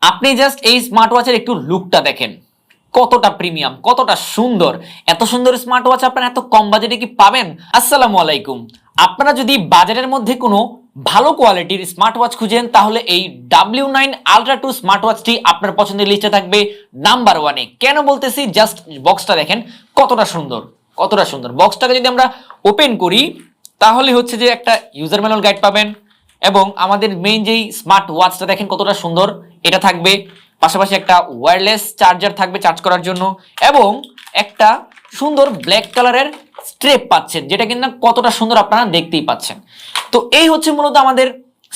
আপনি জাস্ট এই স্মার্ট ওয়াচের একটু লুকটা দেখেন, কতটা প্রিমিয়াম, কতটা সুন্দর। এত সুন্দর স্মার্ট ওয়াচ আপনারা এত কম বাজেটে কি পাবেন? আসসালামু আলাইকুম। আপনারা যদি বাজারের মধ্যে কোনো ভালো কোয়ালিটির স্মার্ট ওয়াচ খুঁজেন, তাহলে এই W9 Ultra 2 স্মার্ট ওয়াচটি আপনার পছন্দের লিস্টে থাকবে নাম্বার ওয়ানে। কেন বলতেছি? জাস্ট বক্সটা দেখেন কতটা সুন্দর, কতটা সুন্দর। বক্সটাকে যদি আমরা ওপেন করি, তাহলে হচ্ছে যে একটা ইউজার ম্যানুয়াল গাইড পাবেন, এবং আমাদের মেইন যেই স্মার্ট ওয়াচটা দেখেন কতটা সুন্দর, এটা থাকবে। পাশাপাশি একটা ওয়্যারলেস চার্জার থাকবে চার্জ করার জন্য, এবং একটা সুন্দর ব্ল্যাক কালারের স্ট্রেপ পাচ্ছেন, যেটা কিন্তু কতটা সুন্দর আপনারা দেখতেই পাচ্ছেন। তো এই হচ্ছে মূলত আমাদের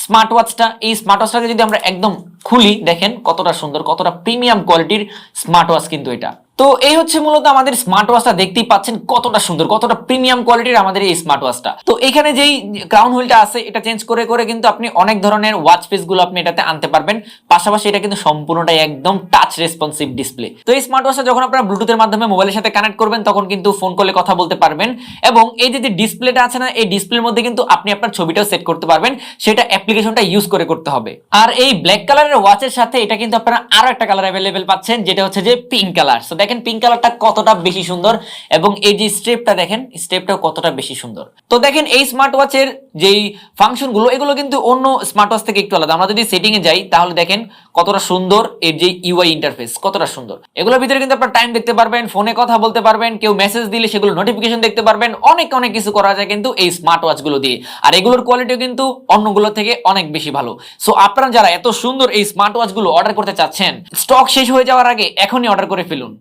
স্মার্ট ওয়াচটা। এই স্মার্ট ওয়াচটাকে যদি আমরা একদম খুলি, দেখেন কতটা সুন্দর, কতটা প্রিমিয়াম কোয়ালিটির স্মার্ট ওয়াচ কিন্তু এটা। তো এই হচ্ছে মূলত আমাদের স্মার্ট ওয়াচটা, দেখতেই পাচ্ছেন কতটা সুন্দর, কতটা প্রিমিয়াম কোয়ালিটির আমাদের এই স্মার্ট ওয়াচটা। তো এখানে যেই ক্রাউন হুইলটা আছে, এটা চেঞ্জ করে করে কিন্তু আপনি অনেক ধরনের ওয়াচ ফেস গুলো আপনি এটাতে আনতে পারবেন। পাশাপাশি এটা কিন্তু সম্পূর্ণটাই একদম টাচ রেসপন্সিভ ডিসপ্লে। তো এই স্মার্ট ওয়াচটা যখন আপনারা ব্লুটুথের মাধ্যমে মোবাইলের সাথে কানেক্ট করবেন, তখন কিন্তু ফোন কলে কথা বলতে পারবেন। এবং এই যে ডিসপ্লেটা আছে না, এই ডিসপ্লের মধ্যে কিন্তু আপনি আপনার ছবিটাও সেট করতে পারবেন। সেটা অ্যাপ্লিকেশনটা ইউজ করে করতে হবে। আর এই ব্ল্যাক কালারের ওয়াচের সাথে এটা কিন্তু আপনারা আরো একটা কালার অ্যাভেলেবেল পাচ্ছেন, যেটা হচ্ছে যে পিঙ্ক কালার। সো দেখেন পিঙ্ক কালারটা কতটা বেশি সুন্দর, এবং এই যে স্ট্রেপটা দেখেন, স্ট্রেপটাও কতটা বেশি সুন্দর। তো দেখেন এই স্মার্ট ওয়াচের যেই ফাংশন গুলো, এগুলো কিন্তু অন্য স্মার্ট ওয়াচ থেকে একটু আলাদা। আমরা যদি সেটিং এ যাই, তাহলে দেখেন কতটা সুন্দর এর যে ইউআই ইন্টারফেস, কতটা সুন্দর। এগুলোর ভিতরে কিন্তু আপনারা টাইম দেখতে পারবেন, ফোনে কথা বলতে পারবেন, কেউ মেসেজ দিলে সেগুলো নোটিফিকেশন দেখতে পারবেন। অনেক অনেক কিছু করা যায় কিন্তু এই স্মার্ট ওয়াচ গুলো দিয়ে। আর এগুলোর কোয়ালিটিও কিন্তু অন্যগুলো থেকে অনেক বেশি ভালো। সো আপনারা যারা এত সুন্দর এই স্মার্ট ওয়াচ গুলো অর্ডার করতে চাচ্ছেন, স্টক শেষ হয়ে যাওয়ার আগে এখনই অর্ডার করে ফেলুন।